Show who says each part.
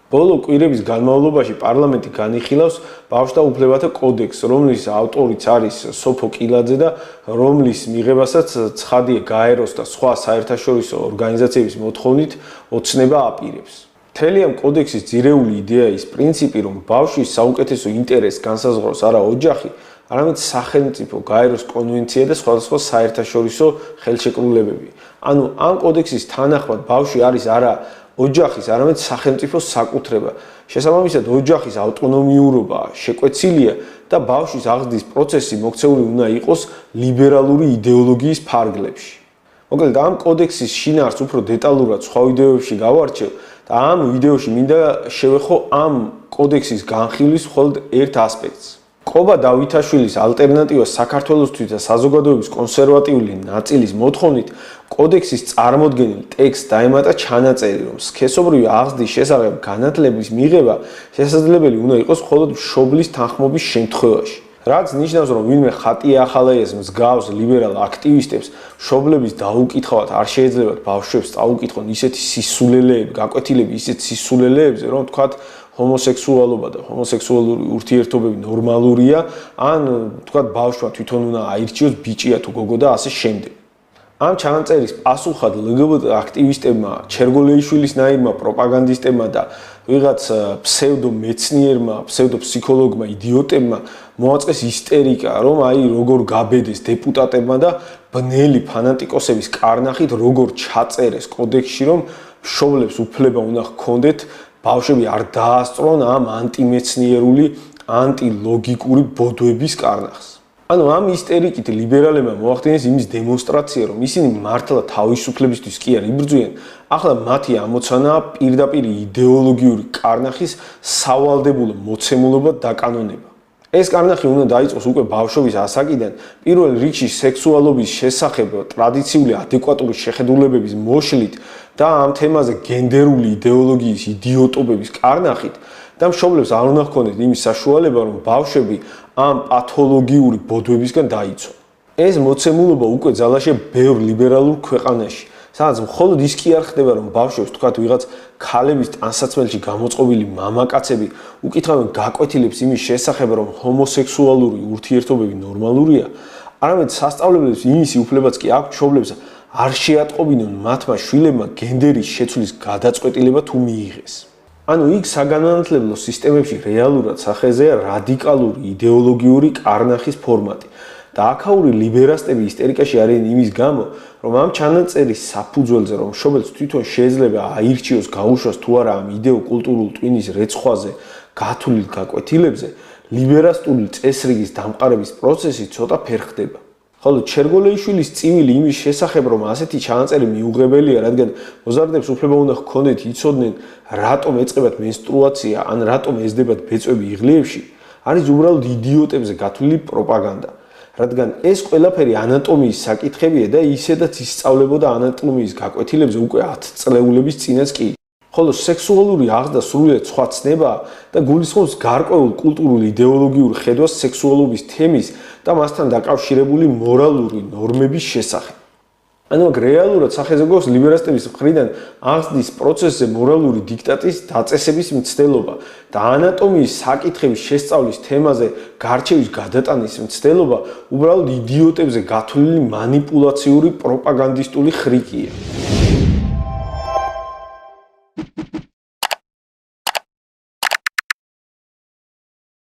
Speaker 1: ბოლო კვირების განმავლობაში პარლამენტი განიხილავს ბავშვთა უფლებათა კოდექსს, რომლის ავტორიც არის სოფო კილაძე და რომლის მიღებასაც ცხადია გაეროს და სხვა საერთაშორისო ორგანიზაციების მოთხოვნით ოცნება აპირებს. მთელი ამ კოდექსის ძირეული იდეა ის პრინციპი, რომ ბავშვის საუკეთესო ინტერესს განსაზღვრავს არა ოჯახი, არამედ სახელმწიფო, გაეროს კონვენცია და სხვადასხვა საერთაშორისო ხელშეკრულებები. ანუ ამ კოდექსის თანახმად ბავშვი არის არა ოჯახის, არამედ სახელმწიფოს საკუთრება. შესაბამისად, ოჯახის ავტონომიურობა შეკვეცილია და ბავშვის აღზრდის პროცესი მოქცეული უნდა იყოს ლიბერალური იდეოლოგიის ფარგლებში. მოკლედ, ამ კოდექსის შინაარსს უფრო დეტალურად სხვა ვიდეოებში გავარჩევ და ამ ვიდეოში მინდა შევეხო ამ კოდექსის განხილვის მხოლოდ ერთ ასპექტს. ყობა დავითაშვილის ალტერნატივა საქართველოსთვის და საზოგადოების კონსერვატიული ნაწილის მოთხოვნით კოდექსის წარმოდგენილ ტექსტს დაემატა ჩანაწერი, რომ სქესობრივი აღზრდის შესახებ განათლების მიღება შესაძლებელი უნდა იყოს მხოლოდ მშობლის თანხმობის შემთხვევაში. რაც ნიშნავს, რომ ვინმე ხატი ახალაიას მსგავს ლიბერალ აქტივისტებს მშობლების დაუკითხავად არ შეეძლებათ ბავშვებს წაუკითხონ ისეთი სისულელეები, გაკვეთილები ისეთ სისულელეებზე, რომ თქვათ ჰომოსექსუალობა და ჰომოსექსუალური ურთიერთობები ნორმალურია, ან თქვათ ბავშვმა თვითონ უნდა აირჩიოს ბიჭია თუ გოგო და ასე შემდეგ. ამ ჩანაწერის პასუხად LGBT აქტივისტებმა, ჩერგოლეიშვილისნაირმა პროპაგანდისტებმა და ვიღაც ფსევდომეცნიერმა, ფსევდოფსიქოლოგმა, იდიოტებმა მოაწყეს ისტერიკა, რომ აი როგორ გაბედეს დეპუტატებმა და ბნელი ფანატიკოსების კარნახით როგორ ჩაწერეს კოდექსში, რომ მშობლებს უფლება უნდა ჰქონდეთ ბავშვები არ დაასწრონ ამ ანტიმეცნიერული, ანტილოგიკური ბოდვების კარნახს. ანუ ამ ისტერიკით ლიბერალებმა მოახდინეს იმის დემონსტრაცია, რომ ისინი მართლა თავისუფლებისთვის კი არ იბრძვიან, ახლა მათი ამოცანაა პირდაპირ იდეოლოგიური კარნახის სავალდებულო მოცემულობა დაკანონება. ეს კარნახი უნდა დაიწყოს უკვე ბავშვობის ასაკიდან, პირველ რიგში სექსუალობის შესახებ ტრადიციული ადეკვატური შეხედულებების მოშლით და ამ თემაზე გენდერული იდეოლოგიის იდიოტობების კარნახით და მშობლებს არ უნდა ჰქონდეთ იმის საშუალება, რომ ბავშვები ამ პათოლოგიური ბოდვებისგან დაიცვან. ეს მოცემულობა უკვე ძალაშია ბევრ ლიბერალურ ქვეყანაში, სადაც მხოლოდ ის კი არ ხდება, რომ ბავშვებს თქვათ ვიღაც ქალების ტანსაცმელში გამოწყობილი მამაკაცები უკითხავენ გაკვეთილებს იმის შესახებ, რომ ჰომოსექსუალური ურთიერთობები ნორმალურია, არამედ სასწავლებლებს იმისი უფლებაც კი აქვს მშობლებს არ შეატყობინონ მათმა შვილებმა გენდერის შეცვლის გადაწყვეტილება თუ მიიღეს. ანუ იქ საგანმანათლებლო სისტემებში რეალურად სახეზეა რადიკალური იდეოლოგიური კარნახის ფორმატი. და აქაური ლიბერასტები ისტერიკაში არიან იმის გამო, რომ ამ ჩანაწერის საფუძველზე, რომ მშობელს თვითონ შეიძლება აირჩიოს გაუშვას თუ არა ამ იდეო-კულტურულ ტვინის რეცხვაზე გათვლილ გაკვეთილებზე, ლიბერასტული წესრიგის დამყარების პროცესი ცოტა ფერხდება. ხოლო ჩერგოლეიშვილის წივილი იმის შესახებ, რომ ასეთი ჩანაწერი მიუღებელია, რადგან მოზარდებს უფლება უნდა ჰქონდეთ იცოდნენ, რატომ ეწყებათ მენსტრუაცია, ან რატომ ეზდებათ ბეწვები იღლიებში, არის უბრალოდ იდიოტებზე გათვლილი პროპაგანდა. რადგან ეს ყველაფერი ანატომიის საკითხებია და ისედაც ისწავლებოდა ანატომიის გაკვეთილებზე უკვე 10 წლეულების წინაც კი. ხოლო სექსუალური აღზრდა სრულიად სხვა ცნებაა და გულისხმობს გარკვეულ კულტურულ იდეოლოგიურ ხედვას სექსუალობის თემის და მასთან დაკავშირებული მორალური ნორმების შესახებ. ანუ აქ რეალურად სახეზე გვაქვს ლიბერასტების მხრიდან აღზრდის პროცესზე მორალური დიქტატის დაწესების მცდელობა და ანატომიის საკითხების შესწავლის თემაზე გარჩევის გადატანის მცდელობა უბრალოდ იდიოტებზე გათვლილი მანიპულაციური პროპაგანდისტული ხრიკია.